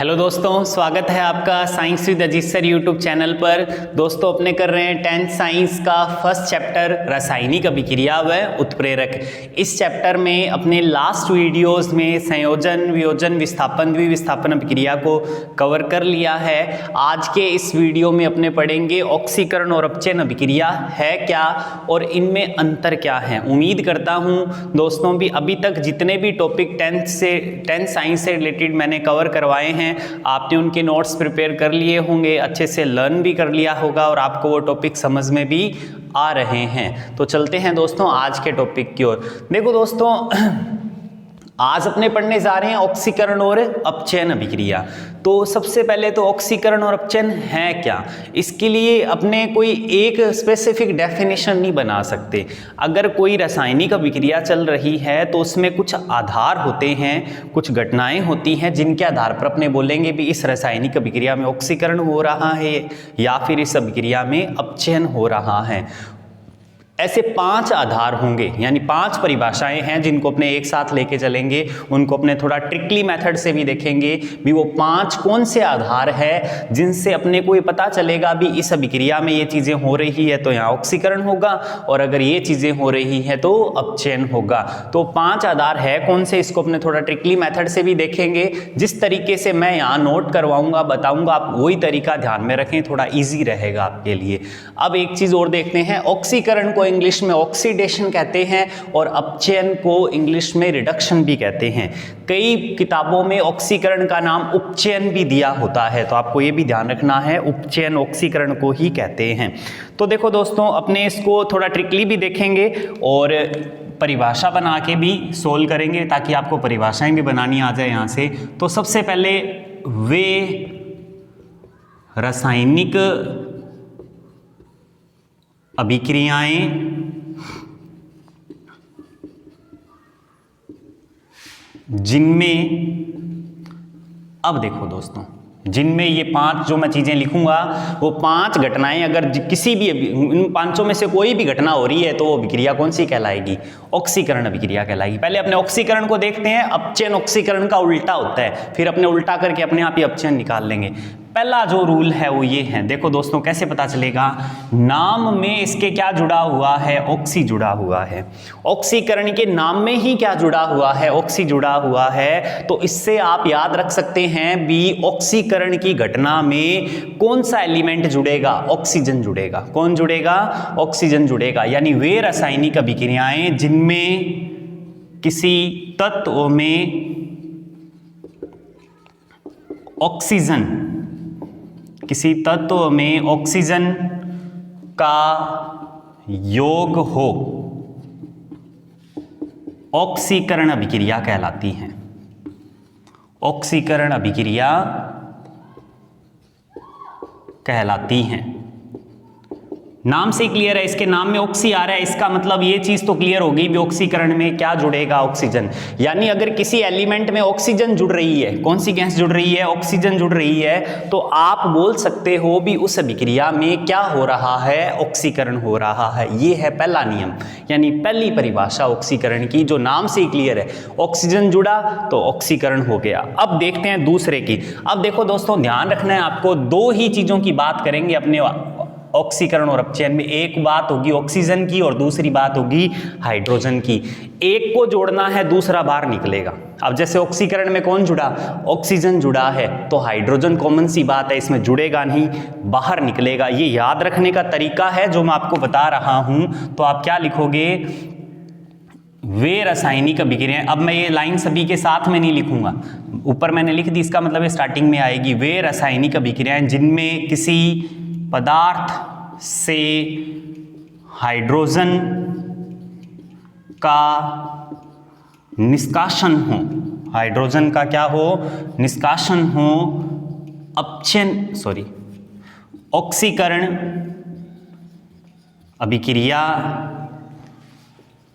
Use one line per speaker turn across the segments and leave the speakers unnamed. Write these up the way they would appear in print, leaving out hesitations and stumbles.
Hello दोस्तों, स्वागत है आपका science with Ajit sir YouTube channel पर। दोस्तों अपने कर रहे हैं 10th साइंस का फर्स्ट चैप्टर रासायनिक अभिक्रिया व उत्प्रेरक। इस चैप्टर में अपने लास्ट वीडियोस में संयोजन, वियोजन, विस्थापन, द्विविस्थापन अभिक्रिया को कवर कर लिया है। आज के इस वीडियो में अपने पढ़ेंगे ऑक्सीकरण और अपचयन अभिक्रिया है क्या और इनमें अंतर क्या है। उम्मीद करता हूँ दोस्तों भी अभी तक जितने भी टॉपिक 10th साइंस से रिलेटेड मैंने कवर करवाए हैं आपने उनके नोट्स प्रिपेयर कर लिए होंगे, अच्छे से लर्न भी कर लिया होगा और आपको वो टॉपिक समझ में भी आ रहे हैं। तो चलते हैं दोस्तों आज के टॉपिक की ओर। देखो दोस्तों, आज अपने पढ़ने जा रहे हैं ऑक्सीकरण और अपचयन अभिक्रिया। तो सबसे पहले तो ऑक्सीकरण और अपचयन है क्या, इसके लिए अपने कोई एक स्पेसिफिक डेफिनेशन नहीं बना सकते। अगर कोई रासायनिक अभिक्रिया चल रही है तो उसमें कुछ आधार होते हैं, कुछ घटनाएं होती हैं जिनके आधार पर अपने बोलेंगे भी इस रासायनिक अभिक्रिया में ऑक्सीकरण हो रहा है या फिर इस अभिक्रिया में अपचयन हो रहा है। ऐसे 5 आधार होंगे, यानी 5 परिभाषाएं हैं जिनको अपने एक साथ लेके चलेंगे। उनको अपने थोड़ा ट्रिकली मेथड से भी देखेंगे भी वो 5 कौन से आधार है जिनसे अपने को ये पता चलेगा भी इस अभिक्रिया में ये चीज़ें हो रही है तो यहाँ ऑक्सीकरण होगा और अगर ये चीज़ें हो रही हैं तो अपचयन होगा। तो 5 आधार है कौन से, इसको अपने थोड़ा ट्रिकली मेथड से भी देखेंगे। जिस तरीके से मैं यहाँ नोट करवाऊंगा, बताऊंगा, आप वही तरीका ध्यान में रखें, थोड़ा ईजी रहेगा आपके लिए। अब एक चीज़ और देखते हैं, ऑक्सीकरण को इंग्लिश में ऑक्सीडेशन कहते हैं और अपचयन को इंग्लिश में रिडक्शन भी कहते हैं। कई किताबों में ऑक्सीकरण का नाम उपचयन भी दिया होता है, तो आपको ये भी ध्यान रखना है उपचयन ऑक्सीकरण को ही कहते हैं। तो देखो दोस्तों, अपने इसको थोड़ा ट्रिकली भी देखेंगे और परिभाषा बना के भी सोल्व करेंगे ताकि आपको परिभाषाएं भी बनानी आ जाए यहाँ से। तो सबसे पहले वे रासायनिक अभिक्रियाएं जिनमें, अब देखो दोस्तों, जिनमें ये 5 जो मैं चीजें लिखूंगा वो 5 घटनाएं अगर किसी भी इन 5 में से कोई भी घटना हो रही है तो वो अभिक्रिया कौन सी कहलाएगी, ऑक्सीकरण अभिक्रिया कहलाएगी। पहले अपने ऑक्सीकरण को देखते हैं। अपचयन ऑक्सीकरण का उल्टा होता है, फिर अपने उल्टा करके अपने आप ही अपचयन निकाल लेंगे। पहला जो रूल है वो ये है, देखो दोस्तों कैसे पता चलेगा, नाम में इसके क्या जुड़ा हुआ है, ऑक्सी जुड़ा हुआ है। ऑक्सीकरण के नाम में ही क्या जुड़ा हुआ है, ऑक्सी जुड़ा हुआ है। तो इससे आप याद रख सकते हैं भी ऑक्सीकरण की घटना में कौन सा एलिमेंट जुड़ेगा, ऑक्सीजन जुड़ेगा। कौन जुड़ेगा, ऑक्सीजन जुड़ेगा। यानी वे रासायनिक अभिक्रियाएं जिनमें किसी तत्व में ऑक्सीजन, किसी तत्व में ऑक्सीजन का योग हो, ऑक्सीकरण अभिक्रिया कहलाती हैं। ऑक्सीकरण अभिक्रिया कहलाती हैं। नाम से क्लियर है, इसके नाम में ऑक्सी आ रहा है, इसका मतलब ये चीज तो क्लियर होगी भी ऑक्सीकरण में क्या जुड़ेगा, ऑक्सीजन। यानी अगर किसी एलिमेंट में ऑक्सीजन जुड़ रही है, कौन सी गैस जुड़ रही है, ऑक्सीजन जुड़ रही है, तो आप बोल सकते हो भी उस अभिक्रिया में क्या हो रहा है, ऑक्सीकरण हो रहा है। ये है पहला नियम, यानी पहली परिभाषा ऑक्सीकरण की जो नाम से ही क्लियर है। ऑक्सीजन जुड़ा तो ऑक्सीकरण हो गया। अब देखते हैं दूसरे की। अब देखो दोस्तों, ध्यान रखना है आपको, 2 ही चीजों की बात करेंगे अपने ऑक्सीकरण और अपचयन में। एक बात होगी ऑक्सीजन की और दूसरी बात होगी हाइड्रोजन की। एक को जोड़ना है, दूसरा बाहर निकलेगा। अब जैसे ऑक्सीकरण में कौन जुड़ा, ऑक्सीजन जुड़ा है, तो हाइड्रोजन कॉमन सी बात है, इसमें जुड़ेगा नहीं, बाहर निकलेगा। ये याद रखने का तरीका है जो मैं आपको बता रहा हूं। तो आप क्या लिखोगे, वे रासायनिक अभिक्रियाएं। अब मैं ये लाइन सभी के साथ में नहीं लिखूंगा, ऊपर मैंने लिख दी, इसका मतलब स्टार्टिंग में आएगी, वे रासायनिक अभिक्रियाएं जिनमें किसी पदार्थ से हाइड्रोजन का निष्कासन हो, हाइड्रोजन का क्या हो, निष्कासन हो, ऑक्सीकरण अभिक्रिया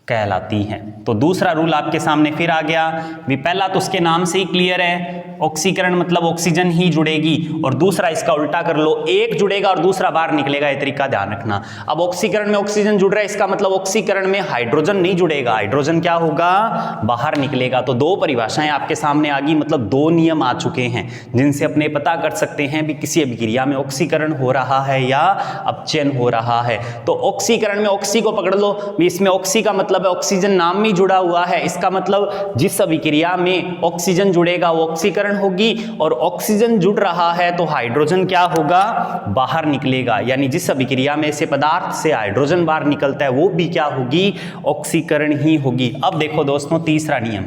कहलाती हैं। तो दूसरा रूल आपके सामने फिर आ गया भी, पहला तो उसके नाम से ही क्लियर है, ऑक्सीकरण मतलब ऑक्सीजन ही जुड़ेगी, और दूसरा इसका उल्टा कर लो, एक जुड़ेगा और दूसरा बाहर निकलेगा, ये तरीका ध्यान रखना। अब ऑक्सीकरण में ऑक्सीजन जुड़ रहा है, इसका मतलब ऑक्सीकरण में हाइड्रोजन नहीं जुड़ेगा, हाइड्रोजन क्या होगा, बाहर निकलेगा। तो दो परिभाषाएं आपके सामने आ गई, मतलब दो नियम आ चुके हैं जिनसे अपने पता कर सकते हैं भी किसी अभिक्रिया में ऑक्सीकरण हो रहा है या अपचयन हो रहा है। तो ऑक्सीकरण में ऑक्सी को पकड़ लो, इसमें ऑक्सी का मतलब है ऑक्सीजन नाम में जुड़ा हुआ है, इसका मतलब जिस अभिक्रिया में ऑक्सीजन जुड़ेगा वो ऑक्सीकरण होगी, और ऑक्सीजन जुड़ रहा है तो हाइड्रोजन क्या होगा, बाहर निकलेगा। यानी जिस अभिक्रिया में से पदार्थ से हाइड्रोजन बाहर निकलता है वो भी क्या होगी, ऑक्सीकरण ही होगी। अब देखो दोस्तों तीसरा नियम,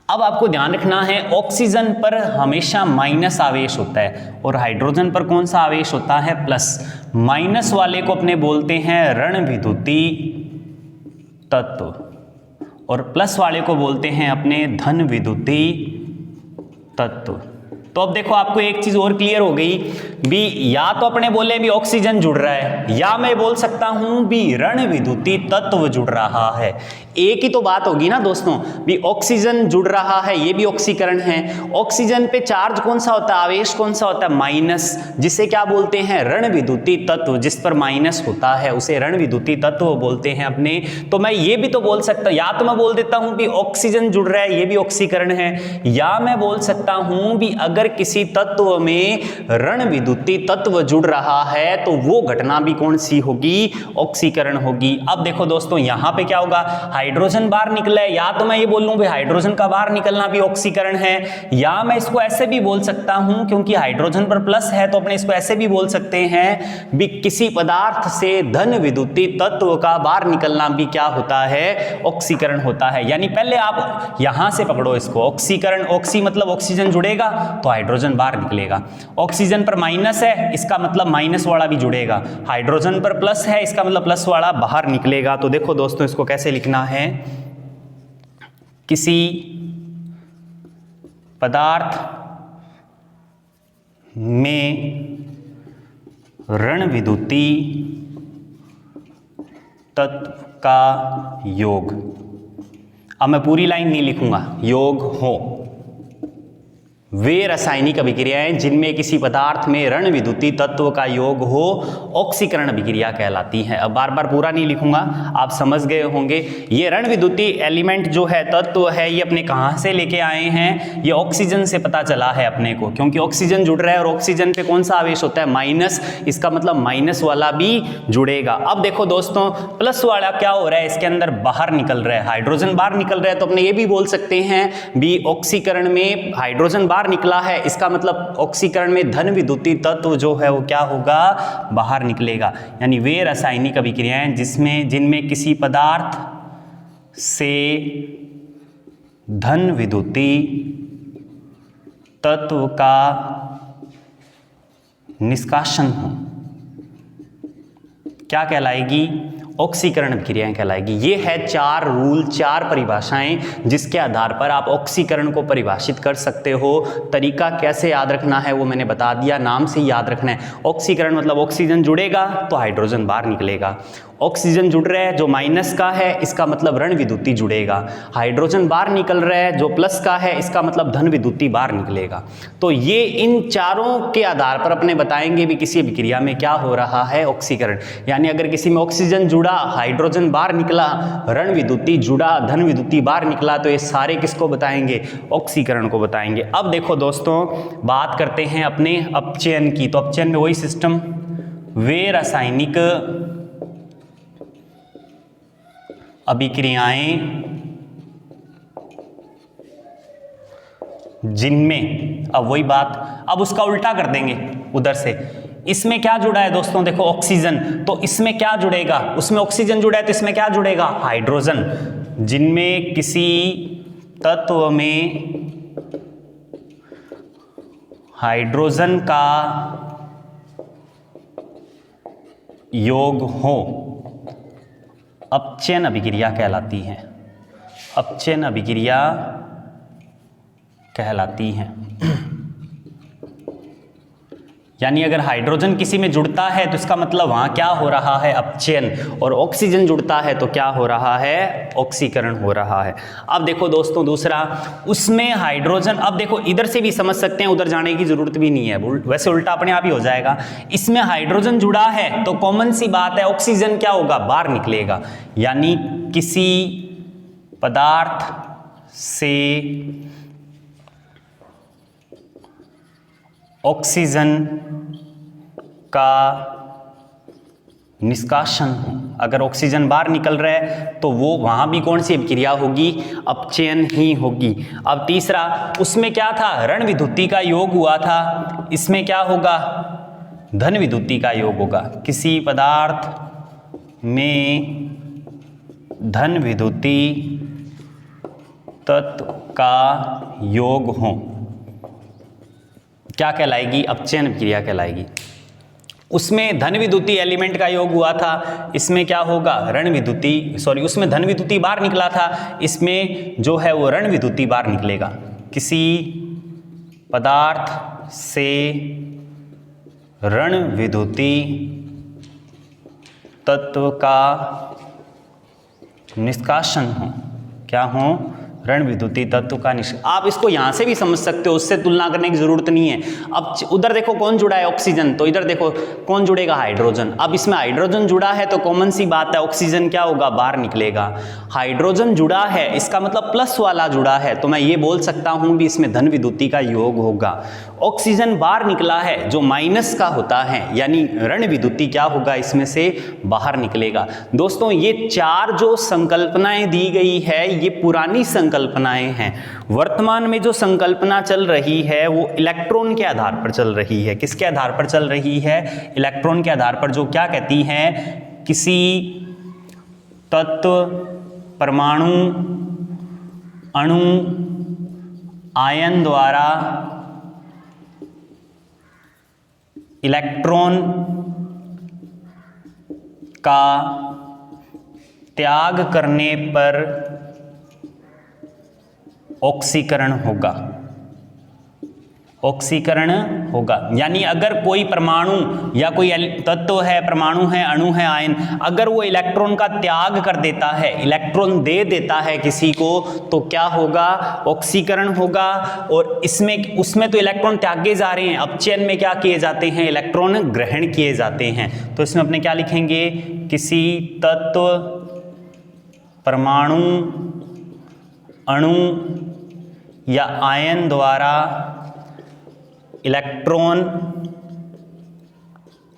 अब आपको ध्यान रखना है ऑक्सीजन पर हमेशा माइनस आवेश होता है और हाइड्रोजन पर कौन सा आवेश होता है, प्लस। माइनस वाले को अपने बोलते हैं ऋण विद्युतीय तत्व और प्लस वाले को बोलते हैं अपने धन विद्युतीय तत्व। तो अब देखो आपको एक चीज और क्लियर हो गई भी, या तो अपने बोले भी ऑक्सीजन जुड़ रहा है, या मैं बोल सकता हूं भी ऋण विद्युतीय तत्व जुड़ रहा है। एक ही तो बात होगी ना दोस्तों, भी ऑक्सीजन जुड़ रहा है, ये भी ऑक्सीकरण है। ऑक्सीजन पे चार्ज कौन सा होता है, आवेश कौन सा होता है, माइनस, जिसे क्या बोलते हैं, ऋण विद्युतीय तत्व। जिस पर माइनस होता है उसे ऋण विद्युतीय तत्व बोलते हैं अपने। तो मैं ये भी तो बोल सकता, या तो मैं बोल देता हूं भी ऑक्सीजन जुड़ रहा है, ये भी ऑक्सीकरण है, या मैं बोल सकता हूं भी अगर किसी तत्व में ऋण विद्युतीय तत्व जुड़ रहा है तो वो घटना भी कौन सी होगी, ऑक्सीकरण होगी। अब देखो दोस्तों यहां पे क्या होगा, हाइड्रोजन बाहर निकला है, या तो मैं ये बोल लूं भाई हाइड्रोजन का बाहर निकलना भी ऑक्सीकरण है, या मैं इसको ऐसे भी बोल सकता हूं क्योंकि हाइड्रोजन पर प्लस है तो अपने इसको ऐसे भी बोल सकते हैं भी किसी पदार्थ से धन विद्युतीय तत्व का बाहर निकलना भी क्या होता है, ऑक्सीकरण होता है। यानी पहले आप यहां से पकड़ो इसको, ऑक्सीकरण, ऑक्सी मतलब ऑक्सीजन जुड़ेगा तो हाइड्रोजन बाहर निकलेगा, ऑक्सीजन पर माइनस है इसका मतलब माइनस वाला भी जुड़ेगा, हाइड्रोजन पर प्लस है इसका मतलब प्लस वाला बाहर निकलेगा। तो देखो दोस्तों इसको कैसे लिखना है, किसी पदार्थ में ऋण विद्युतीय तत्व का योग, अब मैं पूरी लाइन नहीं लिखूंगा, योग हो वे रासायनिक अभिक्रियाएं जिनमें किसी पदार्थ में ऋण विद्युतीय तत्व का योग हो ऑक्सीकरण अभिक्रिया कहलाती है। अब बार बार पूरा नहीं लिखूंगा, आप समझ गए होंगे। ये ऋण विद्युतीय एलिमेंट जो है, तत्व है, ये अपने कहां से लेके आए हैं, ये ऑक्सीजन से पता चला है अपने को, क्योंकि ऑक्सीजन जुड़ रहा है और ऑक्सीजन पे कौन सा आवेश होता है, माइनस, इसका मतलब माइनस वाला भी जुड़ेगा। अब देखो दोस्तों प्लस वाला क्या हो रहा है, इसके अंदर बाहर निकल रहा है, हाइड्रोजन बाहर निकल रहा है, तो अपने ये भी बोल सकते हैं भी ऑक्सीकरण में हाइड्रोजन बाहर निकला है, इसका मतलब ऑक्सीकरण में धन विद्युतीय तत्व जो है वो क्या होगा, बाहर निकलेगा। यानी वे रासायनिक अभिक्रियाएं जिनमें किसी पदार्थ से धन विद्युतीय तत्व का निष्कासन हो, क्या कहलाएगी, ऑक्सीकरण अभिक्रियाएं कहलाएगी। ये है 4 रूल, 4 परिभाषाएं जिसके आधार पर आप ऑक्सीकरण को परिभाषित कर सकते हो। तरीका कैसे याद रखना है वो मैंने बता दिया, नाम से ही याद रखना है। ऑक्सीकरण मतलब ऑक्सीजन जुड़ेगा तो हाइड्रोजन बाहर निकलेगा, ऑक्सीजन जुड़ रहा है जो माइनस का है इसका मतलब ऋण विद्युतीय जुड़ेगा, हाइड्रोजन बाहर निकल रहा है जो प्लस का है इसका मतलब धन विद्युतीय बाहर निकलेगा। तो ये इन चारों के आधार पर अपने बताएंगे भी किसी अभिक्रिया में क्या हो रहा है, ऑक्सीकरण। यानी अगर किसी में ऑक्सीजन जुड़ा, हाइड्रोजन बाहर निकला, ऋण विद्युतीय जुड़ा, धन विद्युतीय बाहर निकला, तो ये सारे किसको बताएंगे, ऑक्सीकरण को बताएंगे। अब देखो दोस्तों बात करते हैं अपने अपचयन की। तो अपचयन में वही सिस्टम, वे रासायनिक अभिक्रियाएं जिनमें, अब वही बात, अब उसका उल्टा कर देंगे उधर से, इसमें क्या जुड़ा है दोस्तों, देखो ऑक्सीजन, तो इसमें क्या जुड़ेगा, उसमें ऑक्सीजन जुड़ा है तो इसमें क्या जुड़ेगा, हाइड्रोजन। जिनमें किसी तत्व में हाइड्रोजन का योग हो अपचयन अभिक्रिया कहलाती है, अपचयन अभिक्रिया कहलाती है। यानी अगर हाइड्रोजन किसी में जुड़ता है तो इसका मतलब वहां क्या हो रहा है, अपचयन, और ऑक्सीजन जुड़ता है तो क्या हो रहा है, ऑक्सीकरण हो रहा है। अब देखो दोस्तों दूसरा, उसमें हाइड्रोजन, अब देखो इधर से भी समझ सकते हैं, उधर जाने की जरूरत भी नहीं है, वैसे उल्टा अपने आप ही हो जाएगा। इसमें हाइड्रोजन जुड़ा है तो कॉमन सी बात है ऑक्सीजन क्या होगा, बाहर निकलेगा, यानी किसी पदार्थ से ऑक्सीजन का निष्कासन हो, अगर ऑक्सीजन बाहर निकल रहा है तो वो वहां भी कौन सी अभिक्रिया होगी, अपचयन ही होगी। अब तीसरा, उसमें क्या था, ऋण विद्युतीय का योग हुआ था, इसमें क्या होगा, धन विद्युतीय का योग होगा। किसी पदार्थ में धन विद्युतीय तत्व का योग हो, क्या कहलाएगी, अपचयन अभिक्रिया कहलाएगी। उसमें धन विद्युतीय एलिमेंट का योग हुआ था, इसमें क्या होगा, ऋण विद्युतीय, सॉरी उसमें धन विद्युतीय बाहर निकला था, इसमें जो है वो ऋण विद्युतीय बाहर निकलेगा। किसी पदार्थ से ऋण विद्युतीय तत्व का निष्कासन हो, क्या हो, ऋण विद्युतीय तत्व का आप इसको यहां से भी समझ सकते हो, उससे तुलना करने की जरूरत नहीं है। अब उधर देखो कौन जुड़ा है, ऑक्सीजन, तो इधर देखो कौन जुड़ेगा, हाइड्रोजन। अब इसमें हाइड्रोजन जुड़ा है तो कॉमन सी बात है ऑक्सीजन क्या होगा, बाहर निकलेगा। हाइड्रोजन जुड़ा है इसका मतलब प्लस वाला जुड़ा है, तो मैं ये बोल सकता हूं भी इसमें धन विद्युतीय का योग होगा। ऑक्सीजन बाहर निकला है जो माइनस का होता है, यानी ऋण विद्युतीय क्या होगा, इसमें से बाहर निकलेगा। दोस्तों ये चार जो संकल्पनाएं दी गई है ये पुरानी संकल्पनाएं हैं। वर्तमान में जो संकल्पना चल रही है वो इलेक्ट्रॉन के आधार पर चल रही है। किसके आधार पर चल रही है, इलेक्ट्रॉन के आधार पर, जो क्या कहती है, किसी तत्व, परमाणु, अणु, आयन द्वारा इलेक्ट्रॉन का त्याग करने पर ऑक्सीकरण होगा, ऑक्सीकरण होगा। यानी अगर कोई परमाणु या कोई तत्व है, परमाणु है, अणु है, आयन, अगर वो इलेक्ट्रॉन का त्याग कर देता है, इलेक्ट्रॉन दे देता है किसी को, तो क्या होगा, ऑक्सीकरण होगा। और इसमें उसमें तो इलेक्ट्रॉन त्यागे जा रहे हैं, अपचयन में क्या किए जाते हैं, इलेक्ट्रॉन ग्रहण किए जाते हैं। तो इसमें अपने क्या लिखेंगे, किसी तत्व, परमाणु, अणु या आयन द्वारा इलेक्ट्रॉन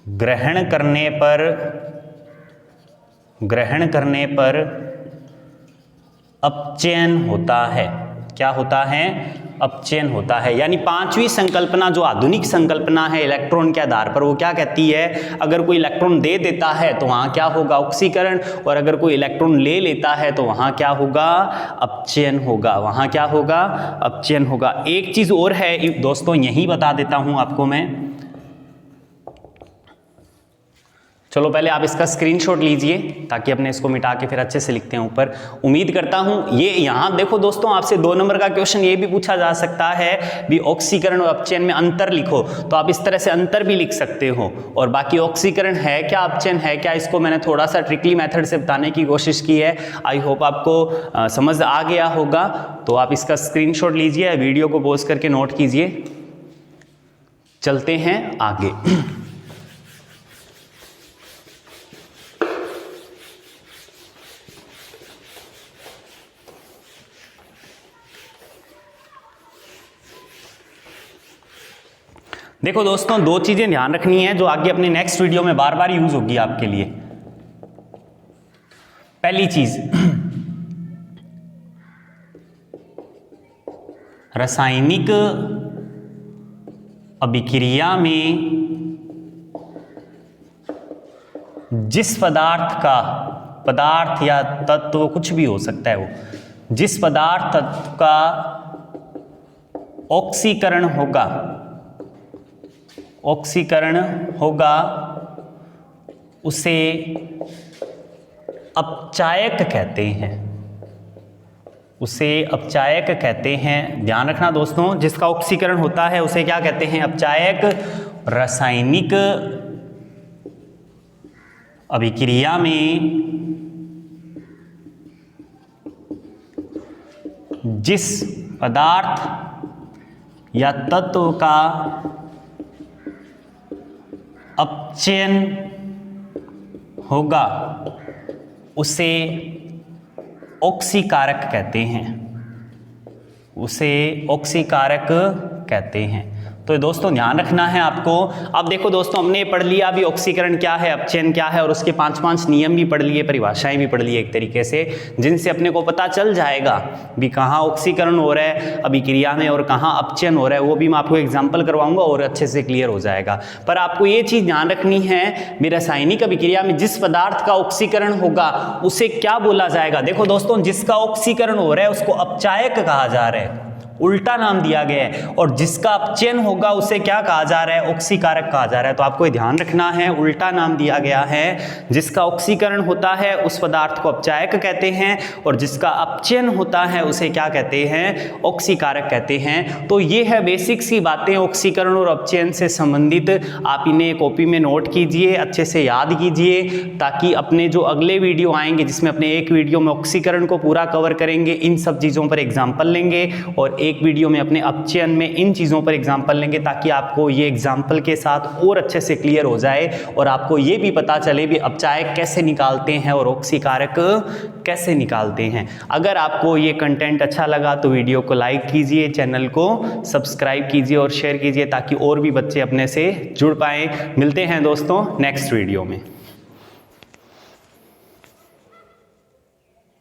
ग्रहण करने पर अपचयन होता है। क्या होता है, अपचयन होता है। यानी पांचवी संकल्पना जो आधुनिक संकल्पना है इलेक्ट्रॉन के आधार पर, वो क्या कहती है, अगर कोई इलेक्ट्रॉन दे देता है तो वहां क्या होगा, ऑक्सीकरण, और अगर कोई इलेक्ट्रॉन ले लेता है तो वहां क्या होगा, अपचयन होगा, वहां क्या होगा, अपचयन होगा। एक चीज और है दोस्तों, यही बता देता हूं आपको मैं, चलो पहले आप इसका स्क्रीनशॉट लीजिए ताकि अपने इसको मिटा के फिर अच्छे से लिखते हैं ऊपर। उम्मीद करता हूं ये यहां देखो दोस्तों, आपसे 2 नंबर का क्वेश्चन ये भी पूछा जा सकता है भी ऑक्सीकरण और अपचयन में अंतर लिखो, तो आप इस तरह से अंतर भी लिख सकते हो। और बाकी ऑक्सीकरण है क्या, अपचयन है क्या, इसको मैंने थोड़ा सा ट्रिकली मेथड से बताने की कोशिश की है। आई होप आपको समझ आ गया होगा। तो आप इसका स्क्रीनशॉट लीजिए, वीडियो को पॉज करके नोट कीजिए। चलते हैं आगे। देखो दोस्तों, 2 चीजें ध्यान रखनी है जो आगे अपने नेक्स्ट वीडियो में बार बार यूज होगी आपके लिए। पहली चीज, रासायनिक अभिक्रिया में जिस पदार्थ या तत्व, कुछ भी हो सकता है वो, जिस पदार्थ तत्व का ऑक्सीकरण होगा उसे अपचायक कहते हैं, उसे अपचायक कहते हैं। ध्यान रखना दोस्तों, जिसका ऑक्सीकरण होता है उसे क्या कहते हैं, अपचायक। रासायनिक अभिक्रिया में जिस पदार्थ या तत्व का अपचयन होगा उसे ऑक्सीकारक कहते हैं, उसे ऑक्सीकारक कहते हैं। तो दोस्तों ध्यान रखना है आपको। अब देखो दोस्तों, हमने पढ़ लिया अभी ऑक्सीकरण क्या है, अपचयन क्या है, और उसके 5 नियम भी पढ़ लिए, परिभाषाएं भी पढ़ लिए एक तरीके से, जिनसे अपने को पता चल जाएगा भी कहाँ ऑक्सीकरण हो रहा है अभिक्रिया में और कहाँ अपचयन हो रहा है। वो भी मैं आपको एग्जाम्पल करवाऊंगा और अच्छे से क्लियर हो जाएगा। पर आपको ये चीज़ ध्यान रखनी है भी रासायनिक अभिक्रिया में जिस पदार्थ का ऑक्सीकरण होगा उसे क्या बोला जाएगा। देखो दोस्तों, जिसका ऑक्सीकरण हो रहा है उसको अपचायक कहा जा रहा है, उल्टा नाम दिया गया है, और जिसका अपचयन होगा उसे क्या कहा जा रहा है, ऑक्सीकारक कहा जा रहा है। तो आपको ध्यान रखना है, उल्टा नाम दिया गया है। जिसका ऑक्सीकरण होता है उस पदार्थ को अपचायक कहते हैं, और जिसका अपचयन होता है उसे क्या कहते हैं, ऑक्सीकारक कहते हैं। तो ये है बेसिक सी बातें ऑक्सीकरण और अपचयन से संबंधित। आप इन्हें कॉपी में नोट कीजिए, अच्छे से याद कीजिए, ताकि अपने जो अगले वीडियो आएंगे जिसमें अपने एक वीडियो में ऑक्सीकरण को पूरा कवर करेंगे, इन सब चीज़ों पर एग्जाम्पल लेंगे, और एक वीडियो में अपने अपचयन में इन चीज़ों पर एग्जाम्पल लेंगे, ताकि आपको ये एग्जाम्पल के साथ और अच्छे से क्लियर हो जाए और आपको ये भी पता चले भी अपचायक कैसे निकालते हैं और ऑक्सीकारक कैसे निकालते हैं। अगर आपको ये कंटेंट अच्छा लगा तो वीडियो को लाइक कीजिए, चैनल को सब्सक्राइब कीजिए और शेयर कीजिए, ताकि और भी बच्चे अपने से जुड़ पाएँ। मिलते हैं दोस्तों नेक्स्ट वीडियो में।